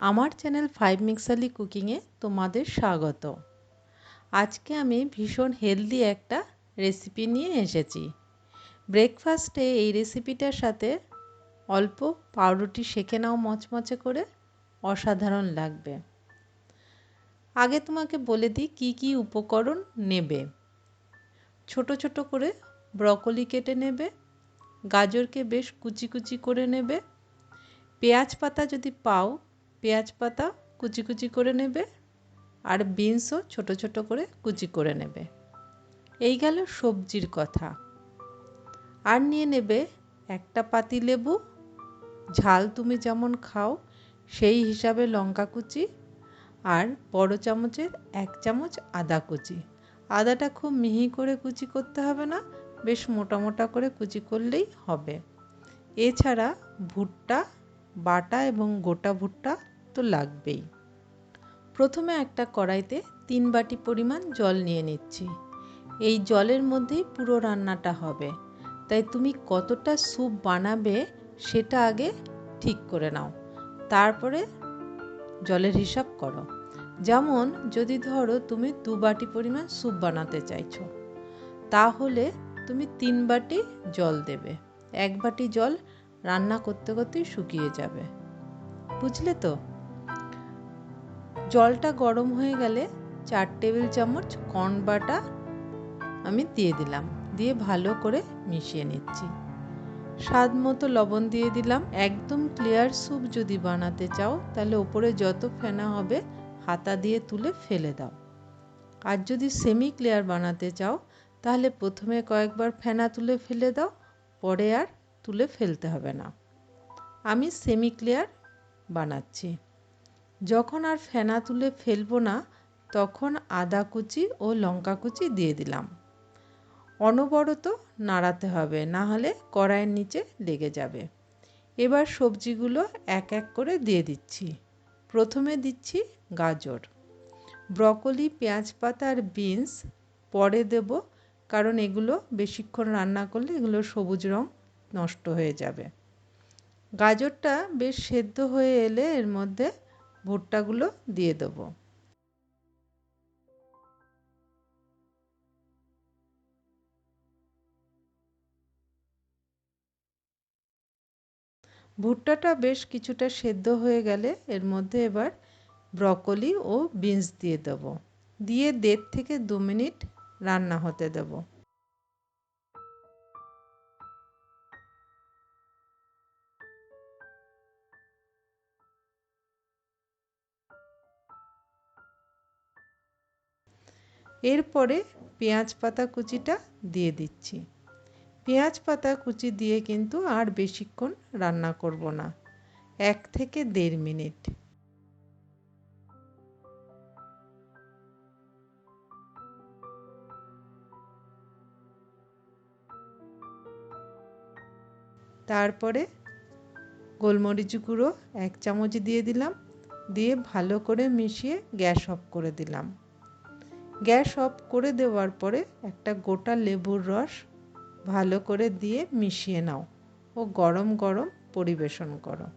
আমার চ্যানেল 5 মিক্সালি কুকিংয়ে তোমাদের স্বাগত। আজকে আমি ভীষণ হেলদি একটা রেসিপি নিয়ে এসেছি। ব্রেকফাস্টে এই রেসিপিটার সাথে অল্প পাউরুটি সেঁকে নাও মচমচে করে, অসাধারণ লাগবে। আগে তোমাকে বলে দিই কি কি উপকরণ নেবে। ছোট ছোট করে ব্রকলি কেটে নেবে, গাজরকে বেশ কুচি কুচি করে নেবে, পেঁয়াজ পাতা যদি পাও পেঁয়াজ পাতা কুচি কুচি করে নেবে, আর বিনসও ছোট ছোট করে কুচি করে নেবে। এই গেল সবজির কথা। আর নিয়ে নেবে একটা পাতিলেবু, ঝাল তুমি যেমন খাও সেই হিসাবে লঙ্কা কুচি, আর বড় চামচের 1 চামচ আদা কুচি। আদাটা খুব মিহি করে কুচি করতে হবে না, বেশ মোটা মোটা করে কুচি করলেই হবে। এছাড়া ভুট্টা বাটা এবং গোটা ভুট্টা তো লাগবেই। প্রথমে একটা কড়াইতে 3 বাটি পরিমাণ জল নিয়ে নিচ্ছি। এই জলের মধ্যেই পুরো রান্নাটা হবে, তাই তুমি কতটা স্যুপ বানাবে সেটা আগে ঠিক করে নাও, তারপরে জলের হিসাব করো। যেমন যদি ধরো তুমি 2 বাটি পরিমাণ স্যুপ বানাতে চাইছো, তাহলে তুমি 3 বাটি জল দেবে। 1 বাটি জল রান্না করতে করতেই শুকিয়ে যাবে, বুঝলে তো? জলটা গরম হয়ে গেলে 4 টেবিল চামচ কর্ন বাটা আমি দিয়ে দিলাম, দিয়ে ভালো করে মিশিয়ে নিচ্ছি। স্বাদ মতো লবণ দিয়ে দিলাম। একদম ক্লিয়ার স্যুপ যদি বানাতে চাও তাহলে ওপরে যত ফেনা হবে হাতা দিয়ে তুলে ফেলে দাও। আর যদি সেমি ক্লিয়ার বানাতে চাও তাহলে প্রথমে কয়েকবার ফেনা তুলে ফেলে দাও, পরে আর তুলে ফেলতে হবে না। আমি সেমি ক্লিয়ার বানাচ্ছি। যখন আর ফেনা তুলে ফেলবো না তখন আদা কুচি ও লঙ্কা কুচি দিয়ে দিলাম। অনবরত নাড়াতে হবে, না হলে কড়াইয়ের নিচে লেগে যাবে। এবার সবজিগুলো এক এক করে দিয়ে দিচ্ছি। প্রথমে দিচ্ছি গাজর, ব্রকলি, পেঁয়াজ পাতা আর বিনস পরে দেব, কারণ এগুলো বেশিক্ষণ রান্না করলে এগুলো সবুজ রং নষ্ট হয়ে যাবে। গাজরটা বেশ সেদ্ধ হয়ে এলে এর মধ্যে ভুট্টাগুলো দিয়ে দেবো। ভুট্টাটা বেশ কিছুটা সেদ্ধ হয়ে গেলে এর মধ্যে এবার ব্রকলি ও বিনস দিয়ে দেবো, দিয়ে 1.5 থেকে 2 মিনিট রান্না হতে দেব। এরপরে পেঁয়াজ পাতা কুচিটা দিয়ে দিচ্ছি। পেঁয়াজ পাতা কুচি দিয়ে কিন্তু আর বেশিক্ষণ রান্না করব না, 1 থেকে 1.5 মিনিট। তারপরে গোলমরিচ গুঁড়ো 1 চামচ দিয়ে দিলাম, দিয়ে ভালো করে মিশিয়ে গ্যাস অফ করে দিলাম। গ্যাস অফ করে দেওয়ার পরে একটা গোটা লেবুর রস ভালো করে দিয়ে মিশিয়ে নাও ও গরম গরম পরিবেশন করো।